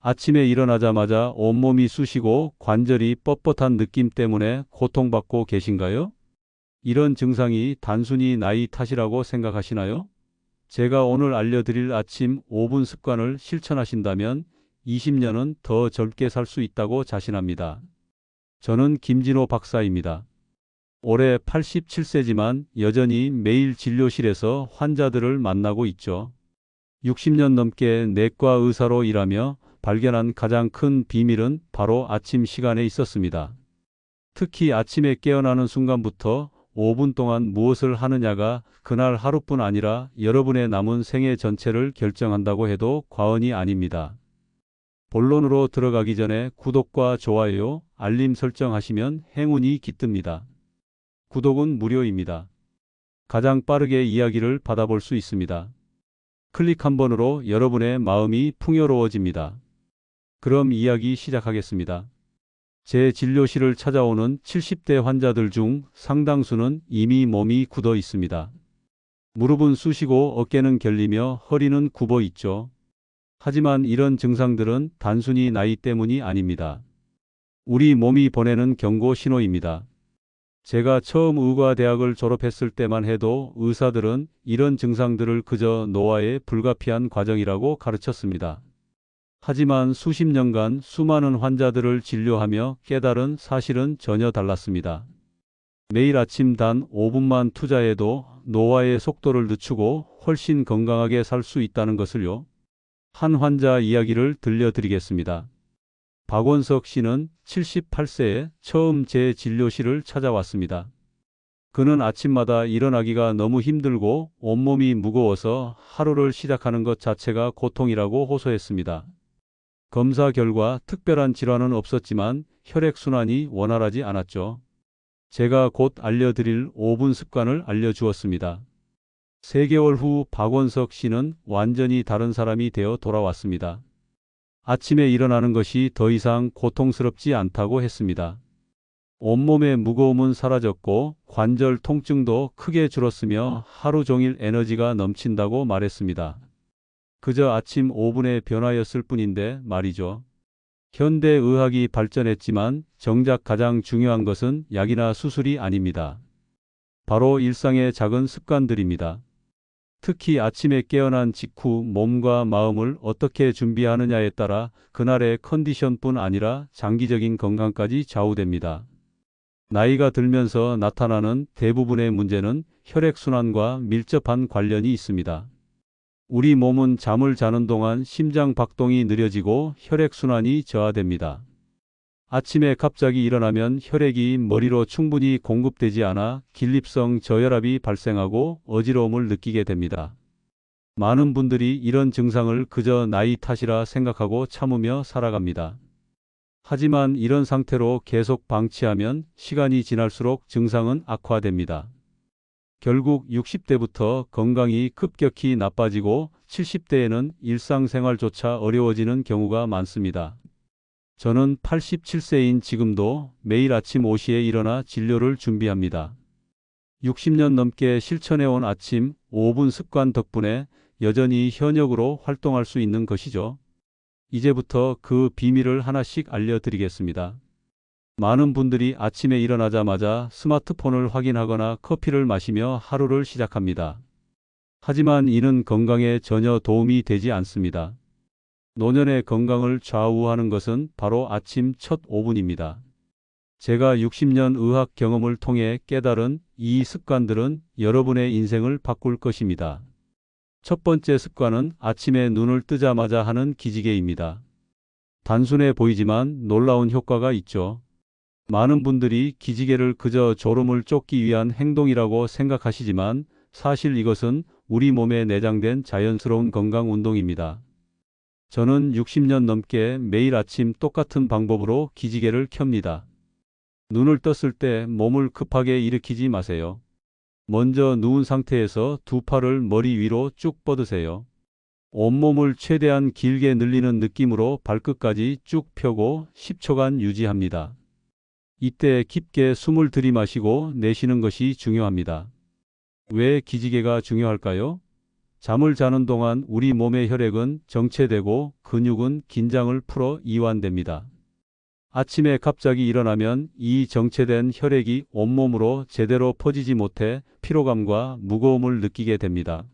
아침에 일어나자마자 온몸이 쑤시고 관절이 뻣뻣한 느낌 때문에 고통받고 계신가요? 이런 증상이 단순히 나이 탓이라고 생각하시나요? 제가 오늘 알려드릴 아침 5분 습관을 실천하신다면 20년은 더 젊게 살 수 있다고 자신합니다. 저는 김진호 박사입니다. 올해 87세지만 여전히 매일 진료실에서 환자들을 만나고 있죠. 60년 넘게 내과 의사로 일하며 발견한 가장 큰 비밀은 바로 아침 시간에 있었습니다. 특히 아침에 깨어나는 순간부터 5분 동안 무엇을 하느냐가 그날 하루뿐 아니라 여러분의 남은 생애 전체를 결정한다고 해도 과언이 아닙니다. 본론으로 들어가기 전에 구독과 좋아요, 알림 설정하시면 행운이 깃듭니다. 구독은 무료입니다. 가장 빠르게 이야기를 받아볼 수 있습니다. 클릭 한 번으로 여러분의 마음이 풍요로워집니다. 그럼 이야기 시작하겠습니다. 제 진료실을 찾아오는 70대 환자들 중 상당수는 이미 몸이 굳어 있습니다. 무릎은 쑤시고 어깨는 결리며 허리는 굽어 있죠. 하지만 이런 증상들은 단순히 나이 때문이 아닙니다. 우리 몸이 보내는 경고 신호입니다. 제가 처음 의과대학을 졸업했을 때만 해도 의사들은 이런 증상들을 그저 노화의 불가피한 과정이라고 가르쳤습니다. 하지만 수십 년간 수많은 환자들을 진료하며 깨달은 사실은 전혀 달랐습니다. 매일 아침 단 5분만 투자해도 노화의 속도를 늦추고 훨씬 건강하게 살 수 있다는 것을요. 한 환자 이야기를 들려드리겠습니다. 박원석 씨는 78세에 처음 제 진료실을 찾아왔습니다. 그는 아침마다 일어나기가 너무 힘들고 온몸이 무거워서 하루를 시작하는 것 자체가 고통이라고 호소했습니다. 검사 결과 특별한 질환은 없었지만 혈액순환이 원활하지 않았죠. 제가 곧 알려드릴 5분 습관을 알려주었습니다. 3개월 후 박원석 씨는 완전히 다른 사람이 되어 돌아왔습니다. 아침에 일어나는 것이 더 이상 고통스럽지 않다고 했습니다. 온몸의 무거움은 사라졌고 관절 통증도 크게 줄었으며 하루 종일 에너지가 넘친다고 말했습니다. 그저 아침 5분의 변화였을 뿐인데 말이죠. 현대 의학이 발전했지만 정작 가장 중요한 것은 약이나 수술이 아닙니다. 바로 일상의 작은 습관들입니다. 특히 아침에 깨어난 직후 몸과 마음을 어떻게 준비하느냐에 따라 그날의 컨디션뿐 아니라 장기적인 건강까지 좌우됩니다. 나이가 들면서 나타나는 대부분의 문제는 혈액순환과 밀접한 관련이 있습니다. 우리 몸은 잠을 자는 동안 심장 박동이 느려지고 혈액순환이 저하됩니다. 아침에 갑자기 일어나면 혈액이 머리로 충분히 공급되지 않아 긴립성 저혈압이 발생하고 어지러움을 느끼게 됩니다. 많은 분들이 이런 증상을 그저 나이 탓이라 생각하고 참으며 살아갑니다. 하지만 이런 상태로 계속 방치하면 시간이 지날수록 증상은 악화됩니다. 결국 60대부터 건강이 급격히 나빠지고 70대에는 일상생활조차 어려워지는 경우가 많습니다. 저는 87세인 지금도 매일 아침 5시에 일어나 진료를 준비합니다. 60년 넘게 실천해온 아침 5분 습관 덕분에 여전히 현역으로 활동할 수 있는 것이죠. 이제부터 그 비밀을 하나씩 알려드리겠습니다. 많은 분들이 아침에 일어나자마자 스마트폰을 확인하거나 커피를 마시며 하루를 시작합니다. 하지만 이는 건강에 전혀 도움이 되지 않습니다. 노년의 건강을 좌우하는 것은 바로 아침 첫 5분입니다. 제가 60년 의학 경험을 통해 깨달은 이 습관들은 여러분의 인생을 바꿀 것입니다. 첫 번째 습관은 아침에 눈을 뜨자마자 하는 기지개입니다. 단순해 보이지만 놀라운 효과가 있죠. 많은 분들이 기지개를 그저 졸음을 쫓기 위한 행동이라고 생각하시지만 사실 이것은 우리 몸에 내장된 자연스러운 건강 운동입니다. 저는 60년 넘게 매일 아침 똑같은 방법으로 기지개를 켭니다. 눈을 떴을 때 몸을 급하게 일으키지 마세요. 먼저 누운 상태에서 두 팔을 머리 위로 쭉 뻗으세요. 온몸을 최대한 길게 늘리는 느낌으로 발끝까지 쭉 펴고 10초간 유지합니다. 이때 깊게 숨을 들이마시고 내쉬는 것이 중요합니다. 왜 기지개가 중요할까요? 잠을 자는 동안 우리 몸의 혈액은 정체되고 근육은 긴장을 풀어 이완됩니다. 아침에 갑자기 일어나면 이 정체된 혈액이 온몸으로 제대로 퍼지지 못해 피로감과 무거움을 느끼게 됩니다.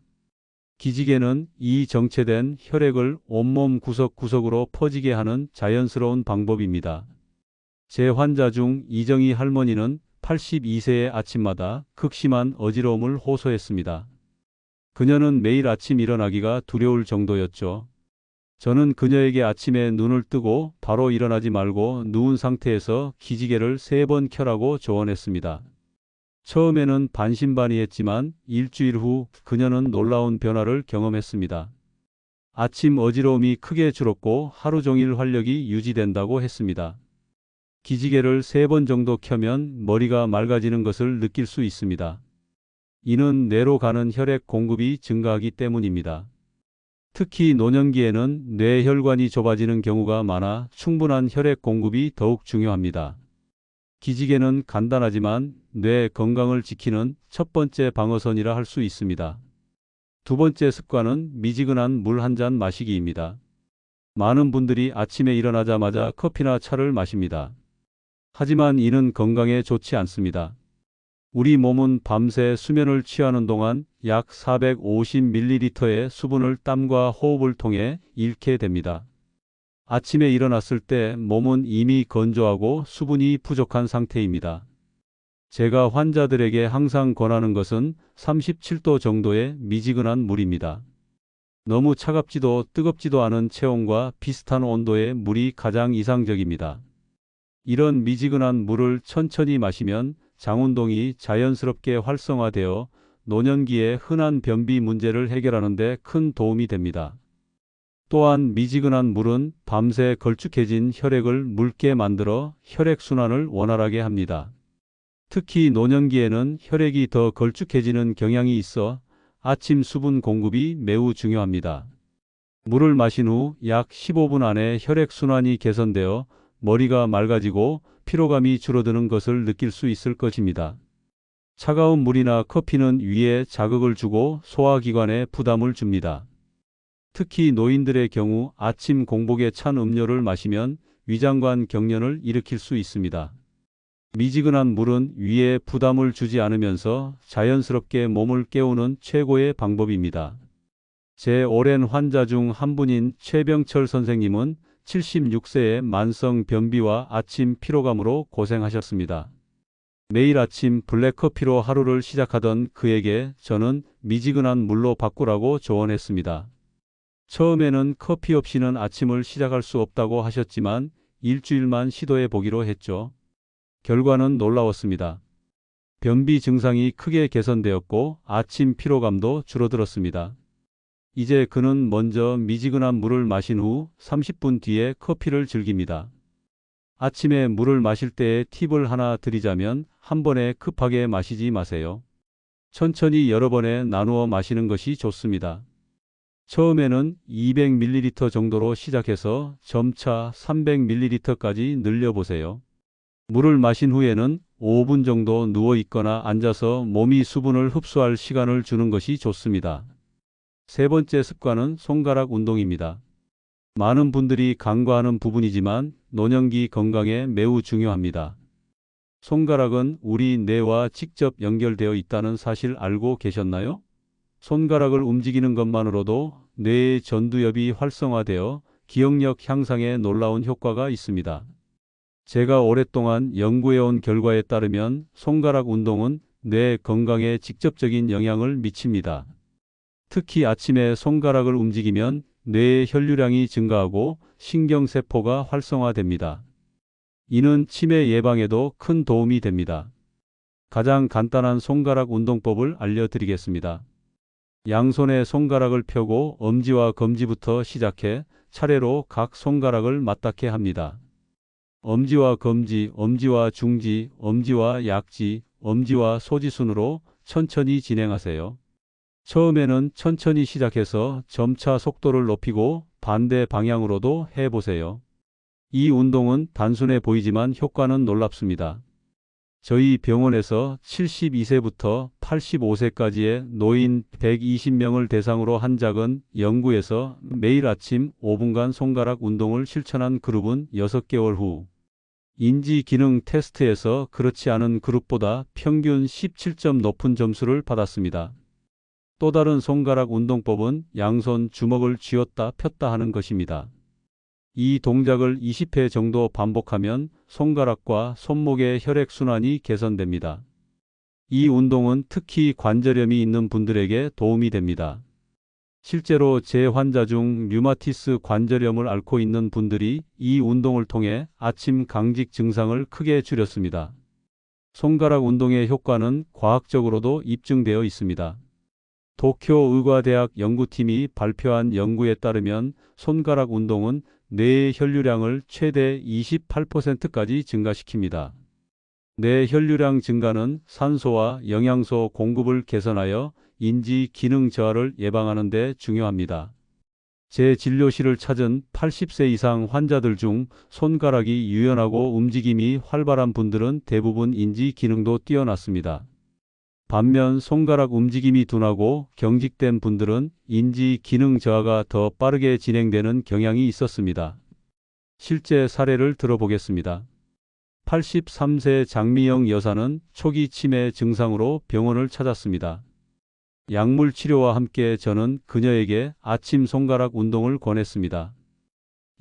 기지개는 이 정체된 혈액을 온몸 구석구석으로 퍼지게 하는 자연스러운 방법입니다. 제 환자 중 이정희 할머니는 82세의 아침마다 극심한 어지러움을 호소했습니다. 그녀는 매일 아침 일어나기가 두려울 정도였죠. 저는 그녀에게 아침에 눈을 뜨고 바로 일어나지 말고 누운 상태에서 기지개를 3번 켜라고 조언했습니다. 처음에는 반신반의했지만 일주일 후 그녀는 놀라운 변화를 경험했습니다. 아침 어지러움이 크게 줄었고 하루 종일 활력이 유지된다고 했습니다. 기지개를 3번 정도 켜면 머리가 맑아지는 것을 느낄 수 있습니다. 이는 뇌로 가는 혈액 공급이 증가하기 때문입니다. 특히 노년기에는 뇌혈관이 좁아지는 경우가 많아 충분한 혈액 공급이 더욱 중요합니다. 기지개는 간단하지만 뇌 건강을 지키는 첫 번째 방어선이라 할 수 있습니다. 두 번째 습관은 미지근한 물 한 잔 마시기입니다. 많은 분들이 아침에 일어나자마자 커피나 차를 마십니다. 하지만 이는 건강에 좋지 않습니다. 우리 몸은 밤새 수면을 취하는 동안 약 450ml의 수분을 땀과 호흡을 통해 잃게 됩니다. 아침에 일어났을 때 몸은 이미 건조하고 수분이 부족한 상태입니다. 제가 환자들에게 항상 권하는 것은 37도 정도의 미지근한 물입니다. 너무 차갑지도 뜨겁지도 않은 체온과 비슷한 온도의 물이 가장 이상적입니다. 이런 미지근한 물을 천천히 마시면 장운동이 자연스럽게 활성화되어 노년기의 흔한 변비 문제를 해결하는 데 큰 도움이 됩니다. 또한 미지근한 물은 밤새 걸쭉해진 혈액을 묽게 만들어 혈액순환을 원활하게 합니다. 특히 노년기에는 혈액이 더 걸쭉해지는 경향이 있어 아침 수분 공급이 매우 중요합니다. 물을 마신 후 약 15분 안에 혈액순환이 개선되어 머리가 맑아지고 피로감이 줄어드는 것을 느낄 수 있을 것입니다. 차가운 물이나 커피는 위에 자극을 주고 소화기관에 부담을 줍니다. 특히 노인들의 경우 아침 공복에 찬 음료를 마시면 위장관 경련을 일으킬 수 있습니다. 미지근한 물은 위에 부담을 주지 않으면서 자연스럽게 몸을 깨우는 최고의 방법입니다. 제 오랜 환자 중 한 분인 최병철 선생님은 76세의 만성 변비와 아침 피로감으로 고생하셨습니다. 매일 아침 블랙커피로 하루를 시작하던 그에게 저는 미지근한 물로 바꾸라고 조언했습니다. 처음에는 커피 없이는 아침을 시작할 수 없다고 하셨지만 일주일만 시도해 보기로 했죠. 결과는 놀라웠습니다. 변비 증상이 크게 개선되었고 아침 피로감도 줄어들었습니다. 이제 그는 먼저 미지근한 물을 마신 후 30분 뒤에 커피를 즐깁니다. 아침에 물을 마실 때의 팁을 하나 드리자면 한 번에 급하게 마시지 마세요. 천천히 여러 번에 나누어 마시는 것이 좋습니다. 처음에는 200ml 정도로 시작해서 점차 300ml까지 늘려보세요. 물을 마신 후에는 5분 정도 누워 있거나 앉아서 몸이 수분을 흡수할 시간을 주는 것이 좋습니다. 세 번째 습관은 손가락 운동입니다. 많은 분들이 간과하는 부분이지만 노년기 건강에 매우 중요합니다. 손가락은 우리 뇌와 직접 연결되어 있다는 사실 알고 계셨나요? 손가락을 움직이는 것만으로도 뇌의 전두엽이 활성화되어 기억력 향상에 놀라운 효과가 있습니다. 제가 오랫동안 연구해온 결과에 따르면 손가락 운동은 뇌 건강에 직접적인 영향을 미칩니다. 특히 아침에 손가락을 움직이면 뇌의 혈류량이 증가하고 신경세포가 활성화됩니다. 이는 치매 예방에도 큰 도움이 됩니다. 가장 간단한 손가락 운동법을 알려드리겠습니다. 양손에 손가락을 펴고 엄지와 검지부터 시작해 차례로 각 손가락을 맞닿게 합니다. 엄지와 검지, 엄지와 중지, 엄지와 약지, 엄지와 소지 순으로 천천히 진행하세요. 처음에는 천천히 시작해서 점차 속도를 높이고 반대 방향으로도 해보세요. 이 운동은 단순해 보이지만 효과는 놀랍습니다. 저희 병원에서 72세부터 85세까지의 노인 120명을 대상으로 한 작은 연구에서 매일 아침 5분간 손가락 운동을 실천한 그룹은 6개월 후 인지 기능 테스트에서 그렇지 않은 그룹보다 평균 17점 높은 점수를 받았습니다. 또 다른 손가락 운동법은 양손 주먹을 쥐었다 폈다 하는 것입니다. 이 동작을 20회 정도 반복하면 손가락과 손목의 혈액순환이 개선됩니다. 이 운동은 특히 관절염이 있는 분들에게 도움이 됩니다. 실제로 제 환자 중 류마티스 관절염을 앓고 있는 분들이 이 운동을 통해 아침 강직 증상을 크게 줄였습니다. 손가락 운동의 효과는 과학적으로도 입증되어 있습니다. 도쿄 의과대학 연구팀이 발표한 연구에 따르면 손가락 운동은 뇌의 혈류량을 최대 28%까지 증가시킵니다. 뇌 혈류량 증가는 산소와 영양소 공급을 개선하여 인지 기능 저하를 예방하는 데 중요합니다. 제 진료실을 찾은 80세 이상 환자들 중 손가락이 유연하고 움직임이 활발한 분들은 대부분 인지 기능도 뛰어났습니다. 반면 손가락 움직임이 둔하고 경직된 분들은 인지 기능 저하가 더 빠르게 진행되는 경향이 있었습니다. 실제 사례를 들어보겠습니다. 83세 장미영 여사는 초기 치매 증상으로 병원을 찾았습니다. 약물 치료와 함께 저는 그녀에게 아침 손가락 운동을 권했습니다.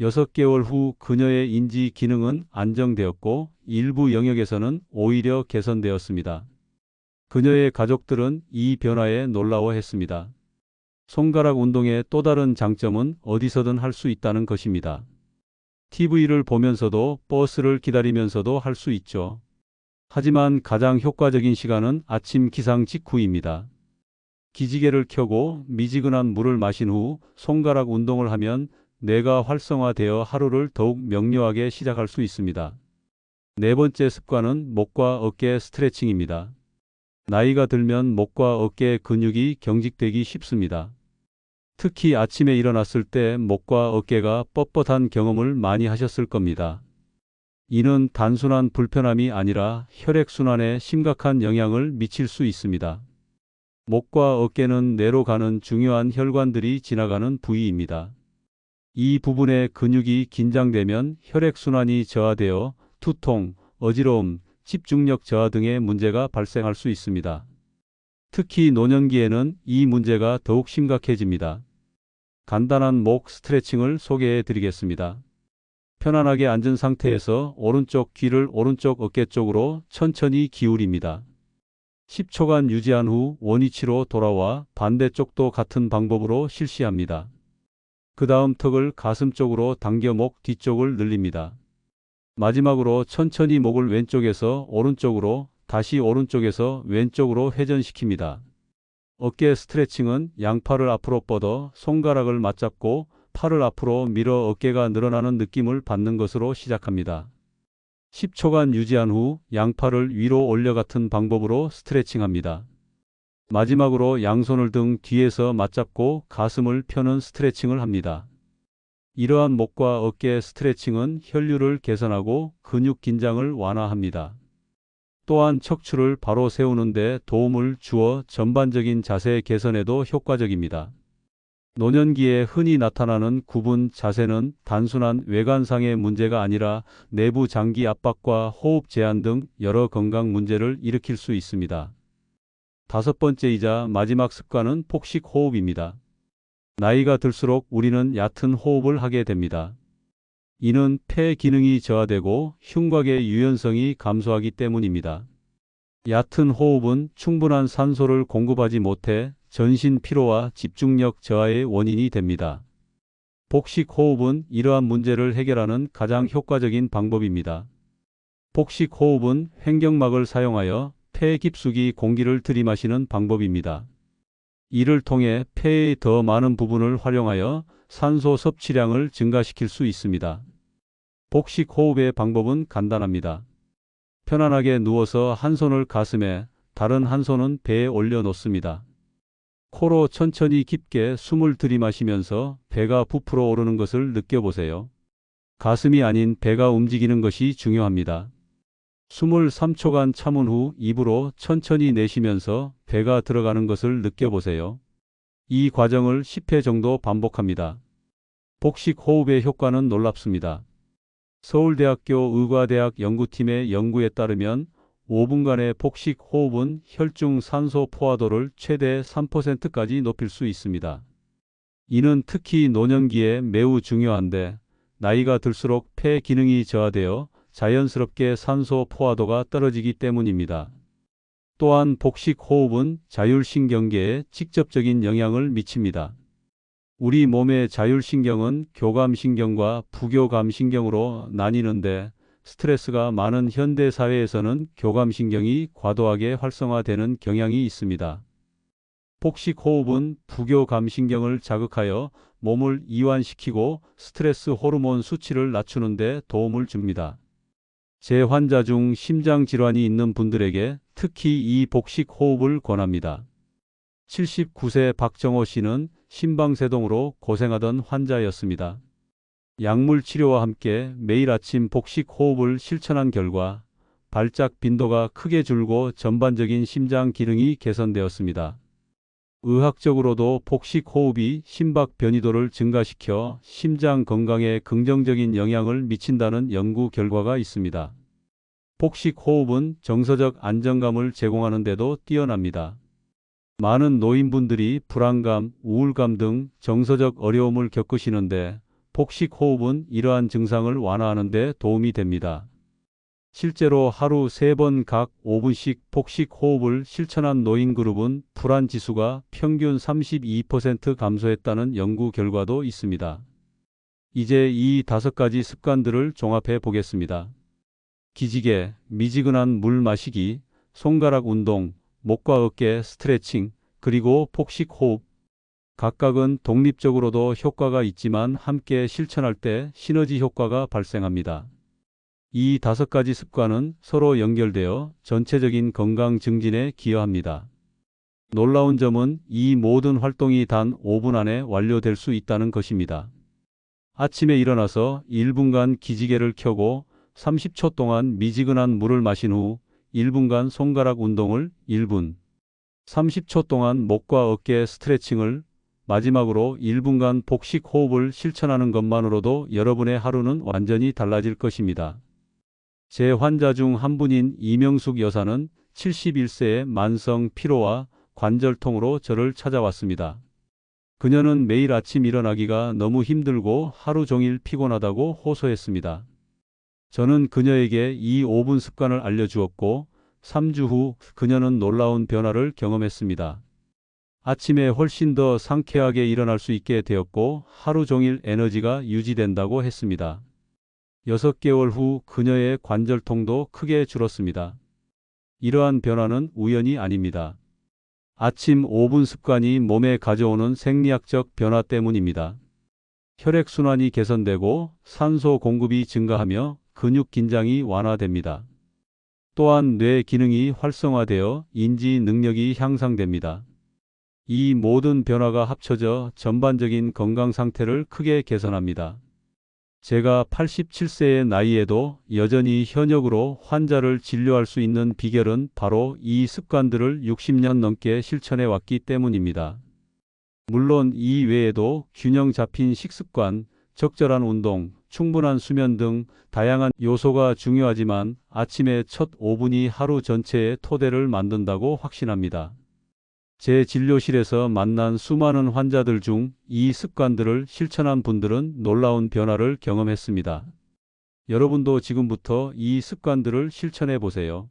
6개월 후 그녀의 인지 기능은 안정되었고 일부 영역에서는 오히려 개선되었습니다. 그녀의 가족들은 이 변화에 놀라워했습니다. 손가락 운동의 또 다른 장점은 어디서든 할 수 있다는 것입니다. TV를 보면서도 버스를 기다리면서도 할 수 있죠. 하지만 가장 효과적인 시간은 아침 기상 직후입니다. 기지개를 켜고 미지근한 물을 마신 후 손가락 운동을 하면 뇌가 활성화되어 하루를 더욱 명료하게 시작할 수 있습니다. 네 번째 습관은 목과 어깨 스트레칭입니다. 나이가 들면 목과 어깨 근육이 경직되기 쉽습니다. 특히 아침에 일어났을 때 목과 어깨가 뻣뻣한 경험을 많이 하셨을 겁니다. 이는 단순한 불편함이 아니라 혈액순환에 심각한 영향을 미칠 수 있습니다. 목과 어깨는 뇌로 가는 중요한 혈관들이 지나가는 부위입니다. 이 부분의 근육이 긴장되면 혈액순환이 저하되어 두통, 어지러움, 집중력 저하 등의 문제가 발생할 수 있습니다. 특히 노년기에는 이 문제가 더욱 심각해집니다. 간단한 목 스트레칭을 소개해 드리겠습니다. 편안하게 앉은 상태에서 오른쪽 귀를 오른쪽 어깨 쪽으로 천천히 기울입니다. 10초간 유지한 후 원위치로 돌아와 반대쪽도 같은 방법으로 실시합니다. 그 다음 턱을 가슴 쪽으로 당겨 목 뒤쪽을 늘립니다. 마지막으로 천천히 목을 왼쪽에서 오른쪽으로 다시 오른쪽에서 왼쪽으로 회전시킵니다. 어깨 스트레칭은 양팔을 앞으로 뻗어 손가락을 맞잡고 팔을 앞으로 밀어 어깨가 늘어나는 느낌을 받는 것으로 시작합니다. 10초간 유지한 후 양팔을 위로 올려 같은 방법으로 스트레칭합니다. 마지막으로 양손을 등 뒤에서 맞잡고 가슴을 펴는 스트레칭을 합니다. 이러한 목과 어깨 스트레칭은 혈류를 개선하고 근육 긴장을 완화합니다. 또한 척추를 바로 세우는 데 도움을 주어 전반적인 자세 개선에도 효과적입니다. 노년기에 흔히 나타나는 굽은 자세는 단순한 외관상의 문제가 아니라 내부 장기 압박과 호흡 제한 등 여러 건강 문제를 일으킬 수 있습니다. 다섯 번째이자 마지막 습관은 폭식 호흡입니다. 나이가 들수록 우리는 얕은 호흡을 하게 됩니다. 이는 폐 기능이 저하되고 흉곽의 유연성이 감소하기 때문입니다. 얕은 호흡은 충분한 산소를 공급하지 못해 전신 피로와 집중력 저하의 원인이 됩니다. 복식 호흡은 이러한 문제를 해결하는 가장 효과적인 방법입니다. 복식 호흡은 횡격막을 사용하여 폐 깊숙이 공기를 들이마시는 방법입니다. 이를 통해 폐의 더 많은 부분을 활용하여 산소 섭취량을 증가시킬 수 있습니다. 복식 호흡의 방법은 간단합니다. 편안하게 누워서 한 손을 가슴에, 다른 한 손은 배에 올려 놓습니다. 코로 천천히 깊게 숨을 들이마시면서 배가 부풀어 오르는 것을 느껴보세요. 가슴이 아닌 배가 움직이는 것이 중요합니다. 숨을 3초간 참은 후 입으로 천천히 내쉬면서 배가 들어가는 것을 느껴보세요. 이 과정을 10회 정도 반복합니다. 복식 호흡의 효과는 놀랍습니다. 서울대학교 의과대학 연구팀의 연구에 따르면 5분간의 복식 호흡은 혈중 산소 포화도를 최대 3%까지 높일 수 있습니다. 이는 특히 노년기에 매우 중요한데, 나이가 들수록 폐 기능이 저하되어 자연스럽게 산소 포화도가 떨어지기 때문입니다. 또한 복식 호흡은 자율신경계에 직접적인 영향을 미칩니다. 우리 몸의 자율신경은 교감신경과 부교감신경으로 나뉘는데, 스트레스가 많은 현대 사회에서는 교감신경이 과도하게 활성화되는 경향이 있습니다. 복식 호흡은 부교감신경을 자극하여 몸을 이완시키고 스트레스 호르몬 수치를 낮추는 데 도움을 줍니다. 제 환자 중 심장 질환이 있는 분들에게 특히 이 복식 호흡을 권합니다. 79세 박정호 씨는 심방세동으로 고생하던 환자였습니다. 약물 치료와 함께 매일 아침 복식 호흡을 실천한 결과 발작 빈도가 크게 줄고 전반적인 심장 기능이 개선되었습니다. 의학적으로도 복식 호흡이 심박 변이도를 증가시켜 심장 건강에 긍정적인 영향을 미친다는 연구 결과가 있습니다. 복식 호흡은 정서적 안정감을 제공하는 데도 뛰어납니다. 많은 노인분들이 불안감, 우울감 등 정서적 어려움을 겪으시는데, 복식 호흡은 이러한 증상을 완화하는 데 도움이 됩니다. 실제로 하루 3번 각 5분씩 복식 호흡을 실천한 노인 그룹은 불안 지수가 평균 32% 감소했다는 연구 결과도 있습니다. 이제 이 5가지 습관들을 종합해 보겠습니다. 기지개, 미지근한 물 마시기, 손가락 운동, 목과 어깨 스트레칭, 그리고 복식 호흡. 각각은 독립적으로도 효과가 있지만 함께 실천할 때 시너지 효과가 발생합니다. 이 5가지 습관은 서로 연결되어 전체적인 건강 증진에 기여합니다. 놀라운 점은 이 모든 활동이 단 5분 안에 완료될 수 있다는 것입니다. 아침에 일어나서 1분간 기지개를 켜고 30초 동안 미지근한 물을 마신 후 1분간 손가락 운동을 1분, 30초 동안 목과 어깨 스트레칭을, 마지막으로 1분간 복식 호흡을 실천하는 것만으로도 여러분의 하루는 완전히 달라질 것입니다. 제 환자 중 한 분인 이명숙 여사는 71세의 만성 피로와 관절통으로 저를 찾아왔습니다. 그녀는 매일 아침 일어나기가 너무 힘들고 하루 종일 피곤하다고 호소했습니다. 저는 그녀에게 이 5분 습관을 알려주었고 3주 후 그녀는 놀라운 변화를 경험했습니다. 아침에 훨씬 더 상쾌하게 일어날 수 있게 되었고 하루 종일 에너지가 유지된다고 했습니다. 6개월 후 그녀의 관절통도 크게 줄었습니다. 이러한 변화는 우연이 아닙니다. 아침 5분 습관이 몸에 가져오는 생리학적 변화 때문입니다. 혈액순환이 개선되고 산소 공급이 증가하며 근육 긴장이 완화됩니다. 또한 뇌 기능이 활성화되어 인지 능력이 향상됩니다. 이 모든 변화가 합쳐져 전반적인 건강 상태를 크게 개선합니다. 제가 87세의 나이에도 여전히 현역으로 환자를 진료할 수 있는 비결은 바로 이 습관들을 60년 넘게 실천해 왔기 때문입니다. 물론 이 외에도 균형 잡힌 식습관, 적절한 운동, 충분한 수면 등 다양한 요소가 중요하지만 아침의 첫 5분이 하루 전체의 토대를 만든다고 확신합니다. 제 진료실에서 만난 수많은 환자들 중 이 습관들을 실천한 분들은 놀라운 변화를 경험했습니다. 여러분도 지금부터 이 습관들을 실천해 보세요.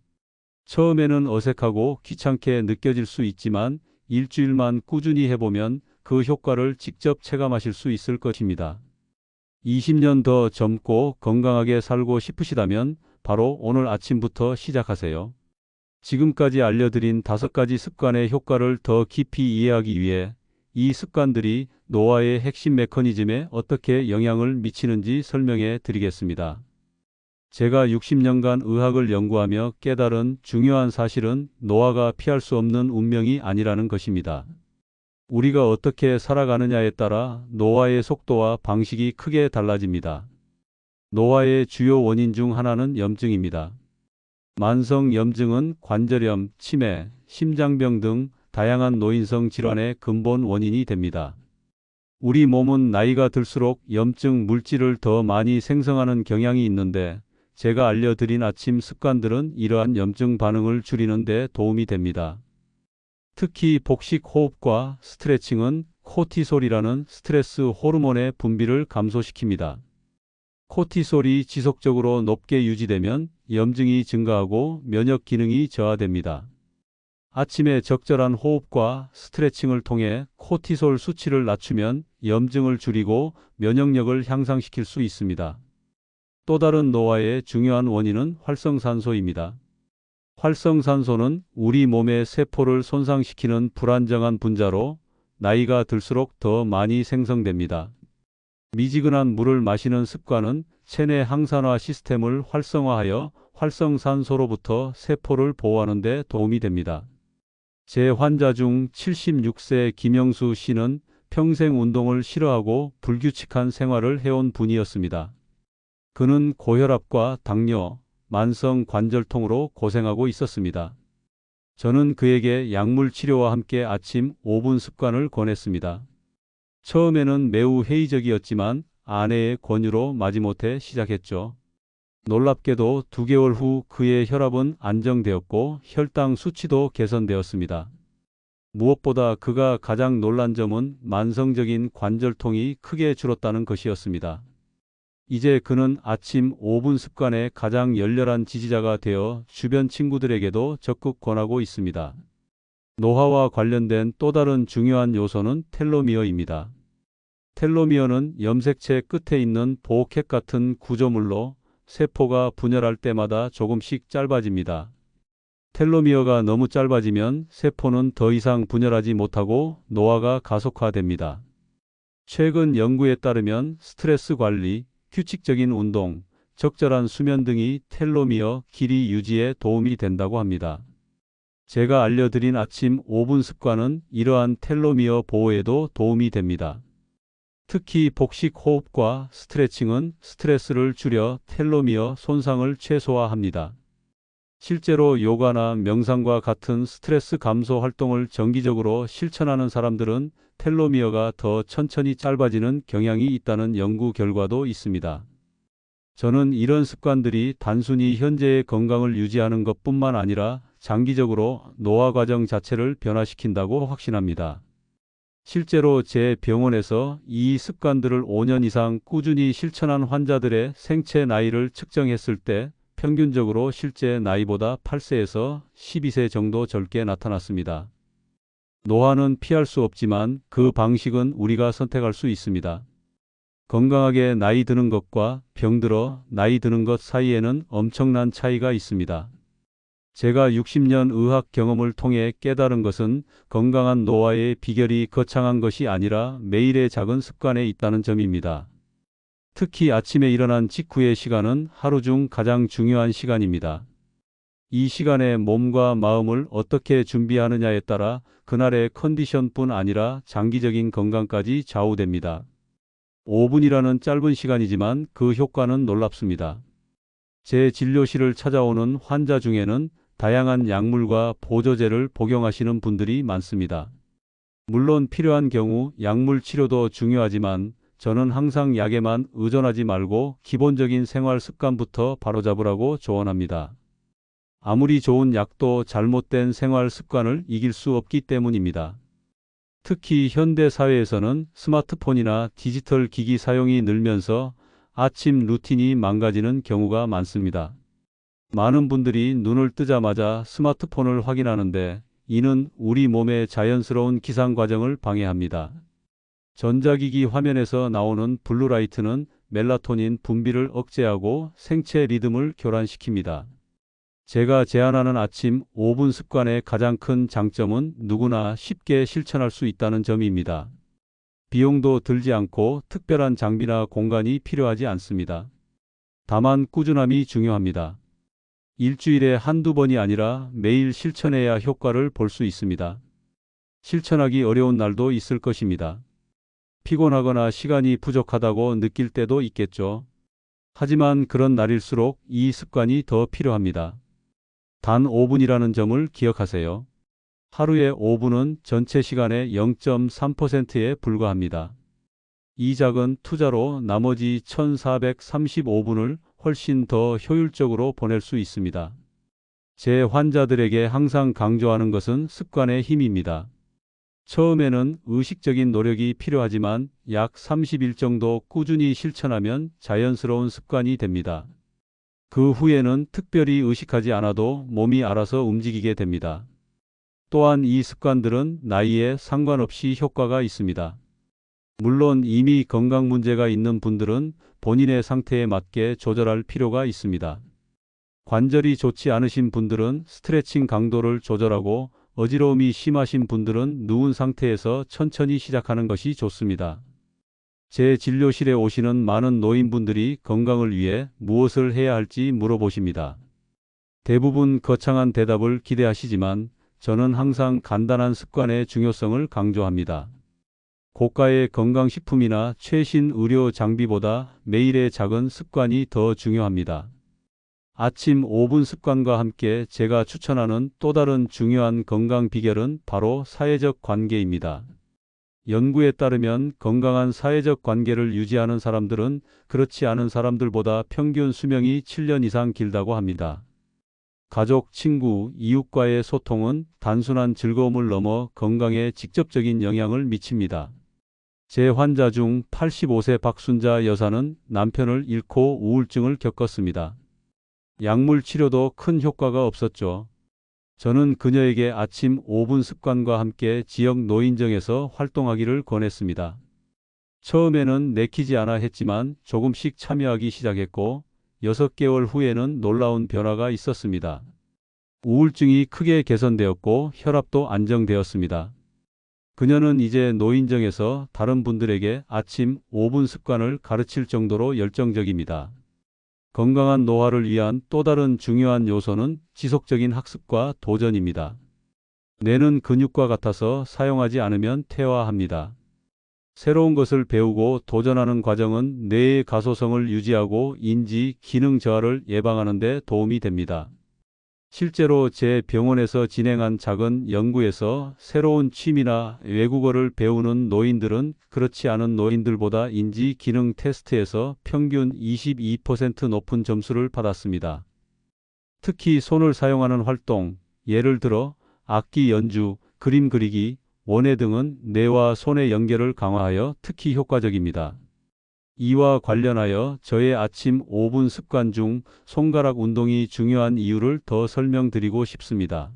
처음에는 어색하고 귀찮게 느껴질 수 있지만 일주일만 꾸준히 해보면 그 효과를 직접 체감하실 수 있을 것입니다. 20년 더 젊고 건강하게 살고 싶으시다면 바로 오늘 아침부터 시작하세요. 지금까지 알려드린 5가지 습관의 효과를 더 깊이 이해하기 위해 이 습관들이 노화의 핵심 메커니즘에 어떻게 영향을 미치는지 설명해 드리겠습니다. 제가 60년간 의학을 연구하며 깨달은 중요한 사실은 노화가 피할 수 없는 운명이 아니라는 것입니다. 우리가 어떻게 살아가느냐에 따라 노화의 속도와 방식이 크게 달라집니다. 노화의 주요 원인 중 하나는 염증입니다. 만성 염증은 관절염, 치매, 심장병 등 다양한 노인성 질환의 근본 원인이 됩니다. 우리 몸은 나이가 들수록 염증 물질을 더 많이 생성하는 경향이 있는데 제가 알려드린 아침 습관들은 이러한 염증 반응을 줄이는 데 도움이 됩니다. 특히 복식 호흡과 스트레칭은 코티솔이라는 스트레스 호르몬의 분비를 감소시킵니다. 코티솔이 지속적으로 높게 유지되면 염증이 증가하고 면역 기능이 저하됩니다. 아침에 적절한 호흡과 스트레칭을 통해 코티솔 수치를 낮추면 염증을 줄이고 면역력을 향상시킬 수 있습니다. 또 다른 노화의 중요한 원인은 활성산소입니다. 활성산소는 우리 몸의 세포를 손상시키는 불안정한 분자로 나이가 들수록 더 많이 생성됩니다. 미지근한 물을 마시는 습관은 체내 항산화 시스템을 활성화하여 활성산소로부터 세포를 보호하는 데 도움이 됩니다. 제 환자 중 76세 김영수 씨는 평생 운동을 싫어하고 불규칙한 생활을 해온 분이었습니다. 그는 고혈압과 당뇨, 만성 관절통으로 고생하고 있었습니다. 저는 그에게 약물 치료와 함께 아침 5분 습관을 권했습니다. 처음에는 매우 회의적이었지만 아내의 권유로 마지못해 시작했죠. 놀랍게도 2개월 후 그의 혈압은 안정되었고 혈당 수치도 개선되었습니다. 무엇보다 그가 가장 놀란 점은 만성적인 관절통이 크게 줄었다는 것이었습니다. 이제 그는 아침 5분 습관의 가장 열렬한 지지자가 되어 주변 친구들에게도 적극 권하고 있습니다. 노화와 관련된 또 다른 중요한 요소는 텔로미어입니다. 텔로미어는 염색체 끝에 있는 보호캡 같은 구조물로 세포가 분열할 때마다 조금씩 짧아집니다. 텔로미어가 너무 짧아지면 세포는 더 이상 분열하지 못하고 노화가 가속화됩니다. 최근 연구에 따르면 스트레스 관리, 규칙적인 운동, 적절한 수면 등이 텔로미어 길이 유지에 도움이 된다고 합니다. 제가 알려드린 아침 5분 습관은 이러한 텔로미어 보호에도 도움이 됩니다. 특히 복식 호흡과 스트레칭은 스트레스를 줄여 텔로미어 손상을 최소화합니다. 실제로 요가나 명상과 같은 스트레스 감소 활동을 정기적으로 실천하는 사람들은 텔로미어가 더 천천히 짧아지는 경향이 있다는 연구 결과도 있습니다. 저는 이런 습관들이 단순히 현재의 건강을 유지하는 것뿐만 아니라 장기적으로 노화 과정 자체를 변화시킨다고 확신합니다. 실제로 제 병원에서 이 습관들을 5년 이상 꾸준히 실천한 환자들의 생체 나이를 측정했을 때 평균적으로 실제 나이보다 8세에서 12세 정도 젊게 나타났습니다. 노화는 피할 수 없지만 그 방식은 우리가 선택할 수 있습니다. 건강하게 나이 드는 것과 병들어 나이 드는 것 사이에는 엄청난 차이가 있습니다. 제가 60년 의학 경험을 통해 깨달은 것은 건강한 노화의 비결이 거창한 것이 아니라 매일의 작은 습관에 있다는 점입니다. 특히 아침에 일어난 직후의 시간은 하루 중 가장 중요한 시간입니다. 이 시간에 몸과 마음을 어떻게 준비하느냐에 따라 그날의 컨디션뿐 아니라 장기적인 건강까지 좌우됩니다. 5분이라는 짧은 시간이지만 그 효과는 놀랍습니다. 제 진료실을 찾아오는 환자 중에는 다양한 약물과 보조제를 복용하시는 분들이 많습니다. 물론 필요한 경우 약물 치료도 중요하지만 저는 항상 약에만 의존하지 말고 기본적인 생활 습관부터 바로잡으라고 조언합니다. 아무리 좋은 약도 잘못된 생활 습관을 이길 수 없기 때문입니다. 특히 현대 사회에서는 스마트폰이나 디지털 기기 사용이 늘면서 아침 루틴이 망가지는 경우가 많습니다. 많은 분들이 눈을 뜨자마자 스마트폰을 확인하는데 이는 우리 몸의 자연스러운 기상 과정을 방해합니다. 전자기기 화면에서 나오는 블루라이트는 멜라토닌 분비를 억제하고 생체 리듬을 교란시킵니다. 제가 제안하는 아침 5분 습관의 가장 큰 장점은 누구나 쉽게 실천할 수 있다는 점입니다. 비용도 들지 않고 특별한 장비나 공간이 필요하지 않습니다. 다만 꾸준함이 중요합니다. 일주일에 한두 번이 아니라 매일 실천해야 효과를 볼 수 있습니다. 실천하기 어려운 날도 있을 것입니다. 피곤하거나 시간이 부족하다고 느낄 때도 있겠죠. 하지만 그런 날일수록 이 습관이 더 필요합니다. 단 5분이라는 점을 기억하세요. 하루에 5분은 전체 시간의 0.3%에 불과합니다. 이 작은 투자로 나머지 1435분을 훨씬 더 효율적으로 보낼 수 있습니다. 제 환자들에게 항상 강조하는 것은 습관의 힘입니다. 처음에는 의식적인 노력이 필요하지만 약 30일 정도 꾸준히 실천하면 자연스러운 습관이 됩니다. 그 후에는 특별히 의식하지 않아도 몸이 알아서 움직이게 됩니다. 또한 이 습관들은 나이에 상관없이 효과가 있습니다. 물론 이미 건강 문제가 있는 분들은 본인의 상태에 맞게 조절할 필요가 있습니다. 관절이 좋지 않으신 분들은 스트레칭 강도를 조절하고 어지러움이 심하신 분들은 누운 상태에서 천천히 시작하는 것이 좋습니다. 제 진료실에 오시는 많은 노인분들이 건강을 위해 무엇을 해야 할지 물어보십니다. 대부분 거창한 대답을 기대하시지만 저는 항상 간단한 습관의 중요성을 강조합니다. 고가의 건강식품이나 최신 의료 장비보다 매일의 작은 습관이 더 중요합니다. 아침 5분 습관과 함께 제가 추천하는 또 다른 중요한 건강 비결은 바로 사회적 관계입니다. 연구에 따르면 건강한 사회적 관계를 유지하는 사람들은 그렇지 않은 사람들보다 평균 수명이 7년 이상 길다고 합니다. 가족, 친구, 이웃과의 소통은 단순한 즐거움을 넘어 건강에 직접적인 영향을 미칩니다. 제 환자 중 85세 박순자 여사는 남편을 잃고 우울증을 겪었습니다. 약물 치료도 큰 효과가 없었죠. 저는 그녀에게 아침 5분 습관과 함께 지역 노인정에서 활동하기를 권했습니다. 처음에는 내키지 않아 했지만 조금씩 참여하기 시작했고 6개월 후에는 놀라운 변화가 있었습니다. 우울증이 크게 개선되었고 혈압도 안정되었습니다. 그녀는 이제 노인정에서 다른 분들에게 아침 5분 습관을 가르칠 정도로 열정적입니다. 건강한 노화를 위한 또 다른 중요한 요소는 지속적인 학습과 도전입니다. 뇌는 근육과 같아서 사용하지 않으면 퇴화합니다. 새로운 것을 배우고 도전하는 과정은 뇌의 가소성을 유지하고 인지, 기능 저하를 예방하는 데 도움이 됩니다. 실제로 제 병원에서 진행한 작은 연구에서 새로운 취미나 외국어를 배우는 노인들은 그렇지 않은 노인들보다 인지 기능 테스트에서 평균 22% 높은 점수를 받았습니다. 특히 손을 사용하는 활동, 예를 들어 악기 연주, 그림 그리기, 원예 등은 뇌와 손의 연결을 강화하여 특히 효과적입니다. 이와 관련하여 저의 아침 5분 습관 중 손가락 운동이 중요한 이유를 더 설명드리고 싶습니다.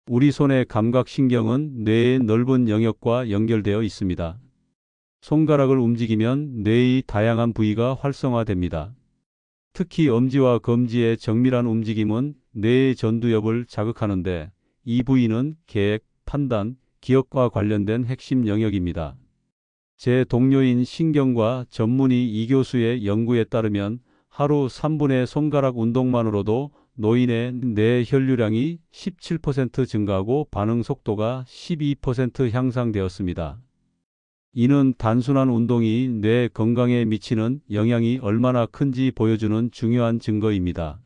우리 손의 감각신경은 뇌의 넓은 영역과 연결되어 있습니다. 손가락을 움직이면 뇌의 다양한 부위가 활성화됩니다. 특히 엄지와 검지의 정밀한 움직임은 뇌의 전두엽을 자극하는데 이 부위는 계획, 판단, 기억과 관련된 핵심 영역입니다. 제 동료인 신경과 전문의 이 교수의 연구에 따르면 하루 3분의 손가락 운동만으로도 노인의 뇌 혈류량이 17% 증가하고 반응 속도가 12% 향상되었습니다. 이는 단순한 운동이 뇌 건강에 미치는 영향이 얼마나 큰지 보여주는 중요한 증거입니다.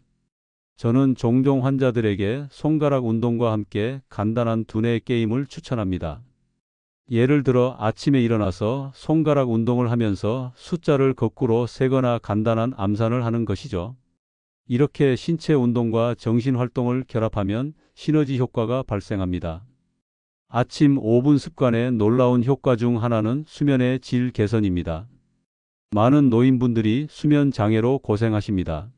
저는 종종 환자들에게 손가락 운동과 함께 간단한 두뇌 게임을 추천합니다. 예를 들어 아침에 일어나서 손가락 운동을 하면서 숫자를 거꾸로 세거나 간단한 암산을 하는 것이죠. 이렇게 신체 운동과 정신 활동을 결합하면 시너지 효과가 발생합니다. 아침 5분 습관의 놀라운 효과 중 하나는 수면의 질 개선입니다. 많은 노인분들이 수면 장애로 고생하십니다.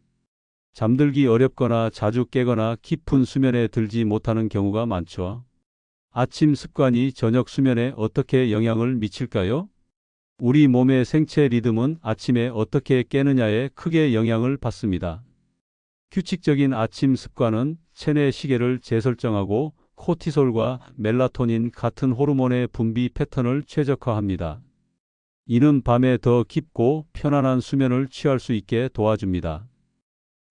잠들기 어렵거나 자주 깨거나 깊은 수면에 들지 못하는 경우가 많죠. 아침 습관이 저녁 수면에 어떻게 영향을 미칠까요? 우리 몸의 생체 리듬은 아침에 어떻게 깨느냐에 크게 영향을 받습니다. 규칙적인 아침 습관은 체내 시계를 재설정하고 코티솔과 멜라토닌 같은 호르몬의 분비 패턴을 최적화합니다. 이는 밤에 더 깊고 편안한 수면을 취할 수 있게 도와줍니다.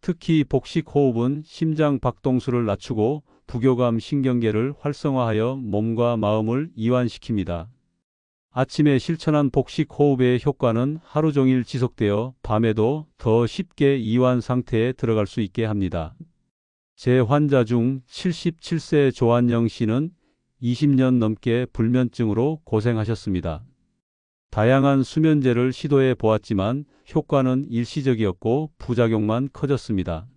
특히 복식 호흡은 심장 박동수를 낮추고 부교감 신경계를 활성화하여 몸과 마음을 이완시킵니다. 아침에 실천한 복식 호흡의 효과는 하루 종일 지속되어 밤에도 더 쉽게 이완 상태에 들어갈 수 있게 합니다. 제 환자 중 77세 조한영 씨는 20년 넘게 불면증으로 고생하셨습니다. 다양한 수면제를 시도해 보았지만 효과는 일시적이었고 부작용만 커졌습니다.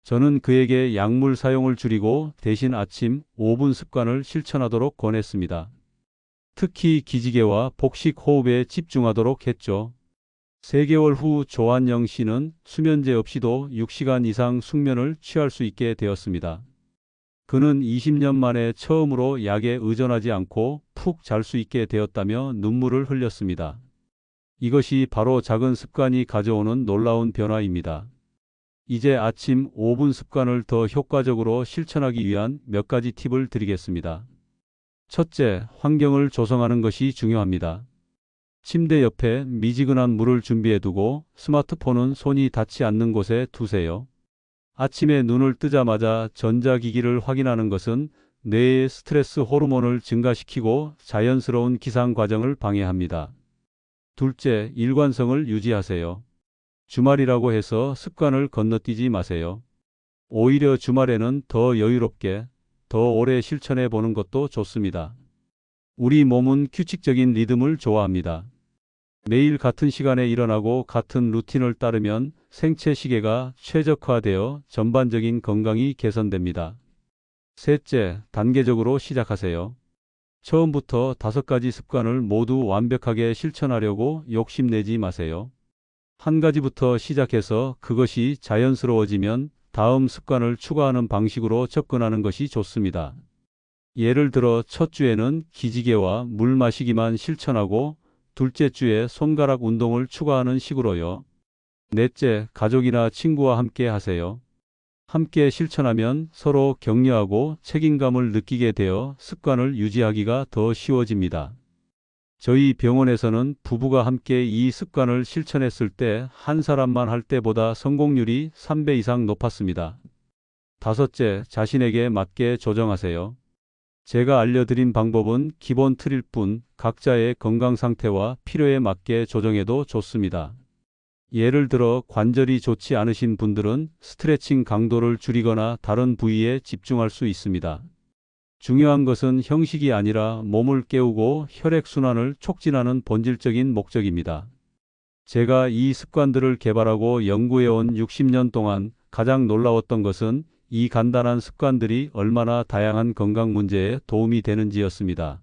저는 그에게 약물 사용을 줄이고 대신 아침 5분 습관을 실천하도록 권했습니다. 특히 기지개와 복식 호흡에 집중하도록 했죠. 3개월 후 조한영 씨는 수면제 없이도 6시간 이상 숙면을 취할 수 있게 되었습니다. 그는 20년 만에 처음으로 약에 의존하지 않고 푹 잘 수 있게 되었다며 눈물을 흘렸습니다. 이것이 바로 작은 습관이 가져오는 놀라운 변화입니다. 이제 아침 5분 습관을 더 효과적으로 실천하기 위한 몇 가지 팁을 드리겠습니다. 첫째, 환경을 조성하는 것이 중요합니다. 침대 옆에 미지근한 물을 준비해 두고 스마트폰은 손이 닿지 않는 곳에 두세요. 아침에 눈을 뜨자마자 전자기기를 확인하는 것은 뇌의 스트레스 호르몬을 증가시키고 자연스러운 기상 과정을 방해합니다. 둘째, 일관성을 유지하세요. 주말이라고 해서 습관을 건너뛰지 마세요. 오히려 주말에는 더 여유롭게, 더 오래 실천해 보는 것도 좋습니다. 우리 몸은 규칙적인 리듬을 좋아합니다. 매일 같은 시간에 일어나고 같은 루틴을 따르면 생체 시계가 최적화되어 전반적인 건강이 개선됩니다. 셋째, 단계적으로 시작하세요. 처음부터 5가지 습관을 모두 완벽하게 실천하려고 욕심내지 마세요. 한 가지부터 시작해서 그것이 자연스러워지면 다음 습관을 추가하는 방식으로 접근하는 것이 좋습니다. 예를 들어 첫 주에는 기지개와 물 마시기만 실천하고 둘째 주에 손가락 운동을 추가하는 식으로요. 넷째, 가족이나 친구와 함께 하세요. 함께 실천하면 서로 격려하고 책임감을 느끼게 되어 습관을 유지하기가 더 쉬워집니다. 저희 병원에서는 부부가 함께 이 습관을 실천했을 때 한 사람만 할 때보다 성공률이 3배 이상 높았습니다. 다섯째, 자신에게 맞게 조정하세요. 제가 알려드린 방법은 기본 틀일 뿐 각자의 건강 상태와 필요에 맞게 조정해도 좋습니다. 예를 들어 관절이 좋지 않으신 분들은 스트레칭 강도를 줄이거나 다른 부위에 집중할 수 있습니다. 중요한 것은 형식이 아니라 몸을 깨우고 혈액순환을 촉진하는 본질적인 목적입니다. 제가 이 습관들을 개발하고 연구해온 60년 동안 가장 놀라웠던 것은 이 간단한 습관들이 얼마나 다양한 건강 문제에 도움이 되는지였습니다.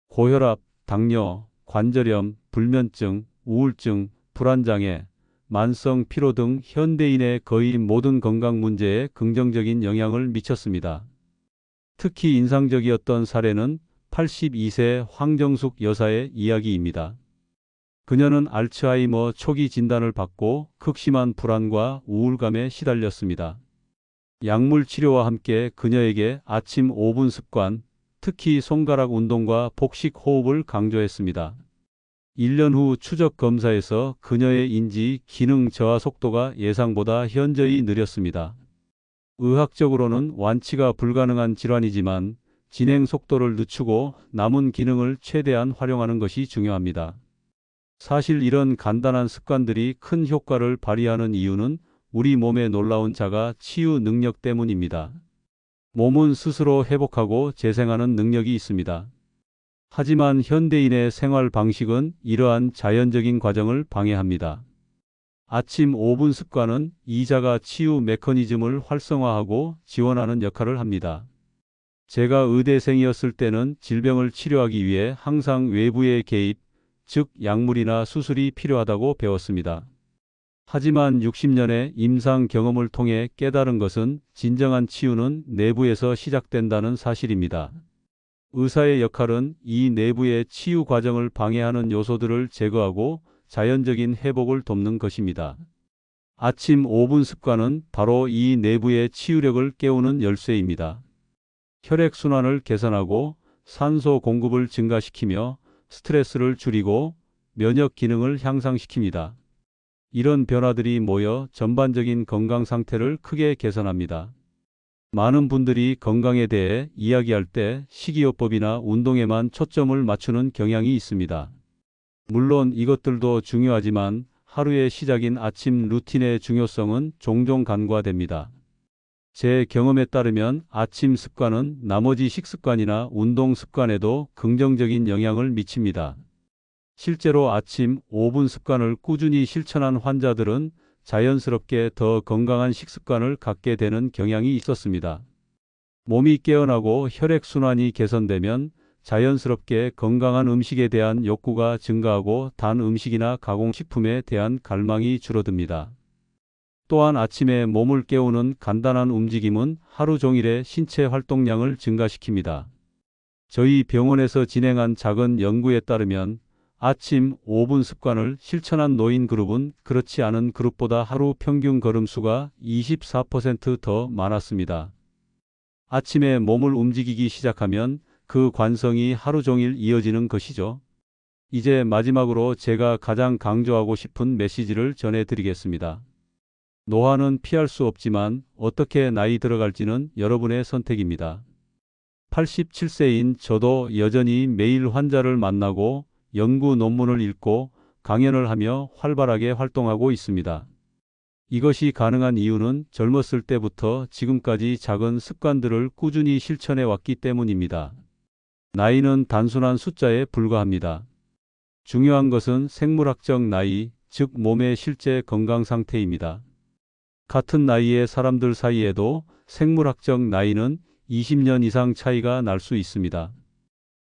고혈압, 당뇨, 관절염, 불면증, 우울증, 불안장애, 만성 피로 등 현대인의 거의 모든 건강 문제에 긍정적인 영향을 미쳤습니다. 특히 인상적이었던 사례는 82세 황정숙 여사의 이야기입니다. 그녀는 알츠하이머 초기 진단을 받고 극심한 불안과 우울감에 시달렸습니다. 약물 치료와 함께 그녀에게 아침 5분 습관, 특히 손가락 운동과 복식 호흡을 강조했습니다. 1년 후 추적 검사에서 그녀의 인지 기능 저하 속도가 예상보다 현저히 느렸습니다. 의학적으로는 완치가 불가능한 질환이지만 진행 속도를 늦추고 남은 기능을 최대한 활용하는 것이 중요합니다. 사실 이런 간단한 습관들이 큰 효과를 발휘하는 이유는 우리 몸의 놀라운 자가 치유 능력 때문입니다. 몸은 스스로 회복하고 재생하는 능력이 있습니다. 하지만 현대인의 생활 방식은 이러한 자연적인 과정을 방해합니다. 아침 5분 습관은 이 자가 치유 메커니즘을 활성화하고 지원하는 역할을 합니다. 제가 의대생이었을 때는 질병을 치료하기 위해 항상 외부의 개입, 즉 약물이나 수술이 필요하다고 배웠습니다. 하지만 60년의 임상 경험을 통해 깨달은 것은 진정한 치유는 내부에서 시작된다는 사실입니다. 의사의 역할은 이 내부의 치유 과정을 방해하는 요소들을 제거하고 자연적인 회복을 돕는 것입니다. 아침 5분 습관은 바로 이 내부의 치유력을 깨우는 열쇠입니다. 혈액순환을 개선하고 산소 공급을 증가시키며 스트레스를 줄이고 면역 기능을 향상시킵니다. 이런 변화들이 모여 전반적인 건강 상태를 크게 개선합니다. 많은 분들이 건강에 대해 이야기할 때 식이요법이나 운동에만 초점을 맞추는 경향이 있습니다. 물론 이것들도 중요하지만 하루의 시작인 아침 루틴의 중요성은 종종 간과됩니다. 제 경험에 따르면 아침 습관은 나머지 식습관이나 운동 습관에도 긍정적인 영향을 미칩니다. 실제로 아침 5분 습관을 꾸준히 실천한 환자들은 자연스럽게 더 건강한 식습관을 갖게 되는 경향이 있었습니다. 몸이 깨어나고 혈액순환이 개선되면 자연스럽게 건강한 음식에 대한 욕구가 증가하고 단 음식이나 가공식품에 대한 갈망이 줄어듭니다. 또한 아침에 몸을 깨우는 간단한 움직임은 하루 종일의 신체 활동량을 증가시킵니다. 저희 병원에서 진행한 작은 연구에 따르면 아침 5분 습관을 실천한 노인 그룹은 그렇지 않은 그룹보다 하루 평균 걸음수가 24% 많았습니다. 아침에 몸을 움직이기 시작하면 그 관성이 하루 종일 이어지는 것이죠. 이제 마지막으로 제가 가장 강조하고 싶은 메시지를 전해드리겠습니다. 노화는 피할 수 없지만 어떻게 나이 들어갈지는 여러분의 선택입니다. 87세인 저도 여전히 매일 환자를 만나고 연구 논문을 읽고 강연을 하며 활발하게 활동하고 있습니다. 이것이 가능한 이유는 젊었을 때부터 지금까지 작은 습관들을 꾸준히 실천해 왔기 때문입니다. 나이는 단순한 숫자에 불과합니다. 중요한 것은 생물학적 나이, 즉 몸의 실제 건강 상태입니다. 같은 나이의 사람들 사이에도 생물학적 나이는 20년 이상 차이가 날 수 있습니다.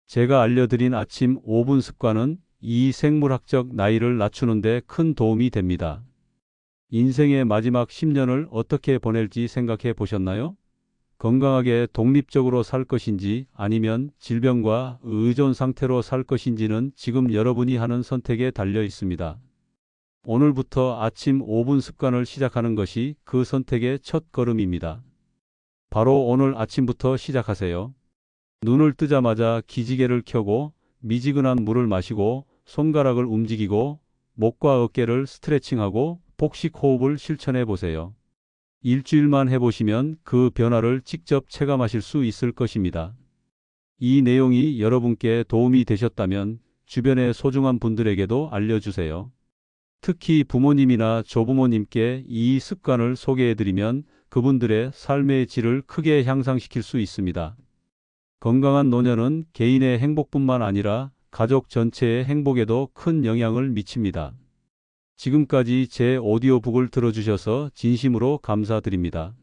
제가 알려드린 아침 5분 습관은 이 생물학적 나이를 낮추는 데 큰 도움이 됩니다. 인생의 마지막 10년을 어떻게 보낼지 생각해 보셨나요? 건강하게 독립적으로 살 것인지 아니면 질병과 의존 상태로 살 것인지는 지금 여러분이 하는 선택에 달려 있습니다. 오늘부터 아침 5분 습관을 시작하는 것이 그 선택의 첫 걸음입니다. 바로 오늘 아침부터 시작하세요. 눈을 뜨자마자 기지개를 켜고 미지근한 물을 마시고 손가락을 움직이고 목과 어깨를 스트레칭하고 복식 호흡을 실천해 보세요. 일주일만 해보시면 그 변화를 직접 체감하실 수 있을 것입니다. 이 내용이 여러분께 도움이 되셨다면 주변의 소중한 분들에게도 알려주세요. 특히 부모님이나 조부모님께 이 습관을 소개해드리면 그분들의 삶의 질을 크게 향상시킬 수 있습니다. 건강한 노년은 개인의 행복뿐만 아니라 가족 전체의 행복에도 큰 영향을 미칩니다. 지금까지 제 오디오북을 들어주셔서 진심으로 감사드립니다.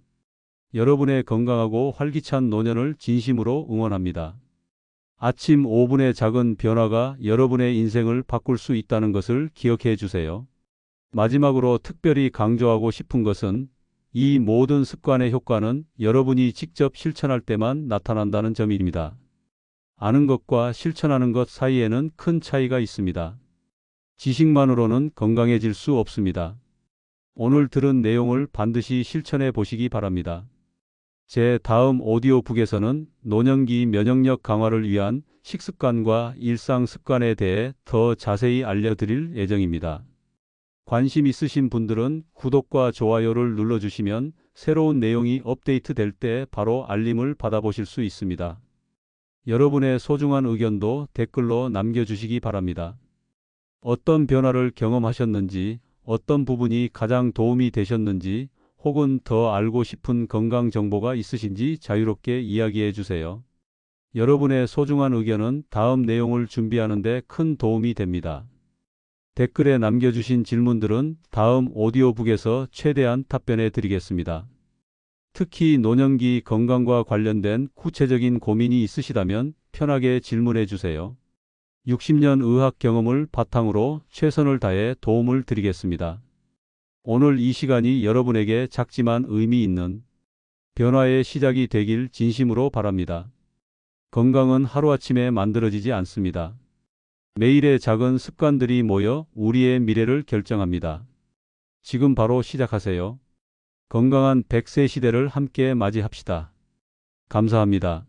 여러분의 건강하고 활기찬 노년을 진심으로 응원합니다. 아침 5분의 작은 변화가 여러분의 인생을 바꿀 수 있다는 것을 기억해 주세요. 마지막으로 특별히 강조하고 싶은 것은 이 모든 습관의 효과는 여러분이 직접 실천할 때만 나타난다는 점입니다. 아는 것과 실천하는 것 사이에는 큰 차이가 있습니다. 지식만으로는 건강해질 수 없습니다. 오늘 들은 내용을 반드시 실천해 보시기 바랍니다. 제 다음 오디오북에서는 노년기 면역력 강화를 위한 식습관과 일상 습관에 대해 더 자세히 알려드릴 예정입니다. 관심 있으신 분들은 구독과 좋아요를 눌러주시면 새로운 내용이 업데이트될 때 바로 알림을 받아보실 수 있습니다. 여러분의 소중한 의견도 댓글로 남겨주시기 바랍니다. 어떤 변화를 경험하셨는지, 어떤 부분이 가장 도움이 되셨는지, 혹은 더 알고 싶은 건강 정보가 있으신지 자유롭게 이야기해 주세요. 여러분의 소중한 의견은 다음 내용을 준비하는 데 큰 도움이 됩니다. 댓글에 남겨주신 질문들은 다음 오디오북에서 최대한 답변해 드리겠습니다. 특히 노년기 건강과 관련된 구체적인 고민이 있으시다면 편하게 질문해 주세요. 60년 의학 경험을 바탕으로 최선을 다해 도움을 드리겠습니다. 오늘 이 시간이 여러분에게 작지만 의미 있는 변화의 시작이 되길 진심으로 바랍니다. 건강은 하루아침에 만들어지지 않습니다. 매일의 작은 습관들이 모여 우리의 미래를 결정합니다. 지금 바로 시작하세요. 건강한 100세 시대를 함께 맞이합시다. 감사합니다.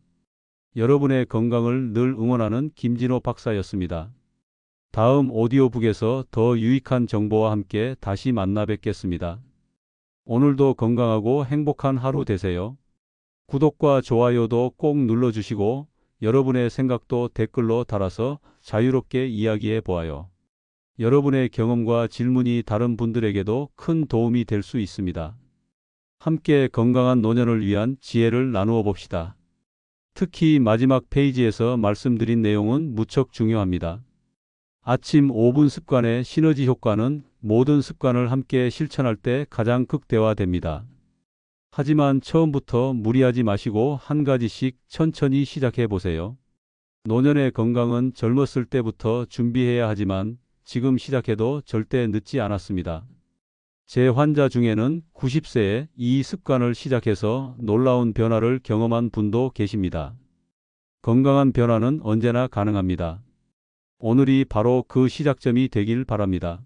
여러분의 건강을 늘 응원하는 김진호 박사였습니다. 다음 오디오북에서 더 유익한 정보와 함께 다시 만나 뵙겠습니다. 오늘도 건강하고 행복한 하루 되세요. 구독과 좋아요도 꼭 눌러주시고 여러분의 생각도 댓글로 달아서 자유롭게 이야기해 보아요. 여러분의 경험과 질문이 다른 분들에게도 큰 도움이 될 수 있습니다. 함께 건강한 노년을 위한 지혜를 나누어 봅시다. 특히 마지막 페이지에서 말씀드린 내용은 무척 중요합니다. 아침 5분 습관의 시너지 효과는 모든 습관을 함께 실천할 때 가장 극대화됩니다. 하지만 처음부터 무리하지 마시고 한 가지씩 천천히 시작해 보세요. 노년의 건강은 젊었을 때부터 준비해야 하지만 지금 시작해도 절대 늦지 않았습니다. 제 환자 중에는 90세에 이 습관을 시작해서 놀라운 변화를 경험한 분도 계십니다. 건강한 변화는 언제나 가능합니다. 오늘이 바로 그 시작점이 되길 바랍니다.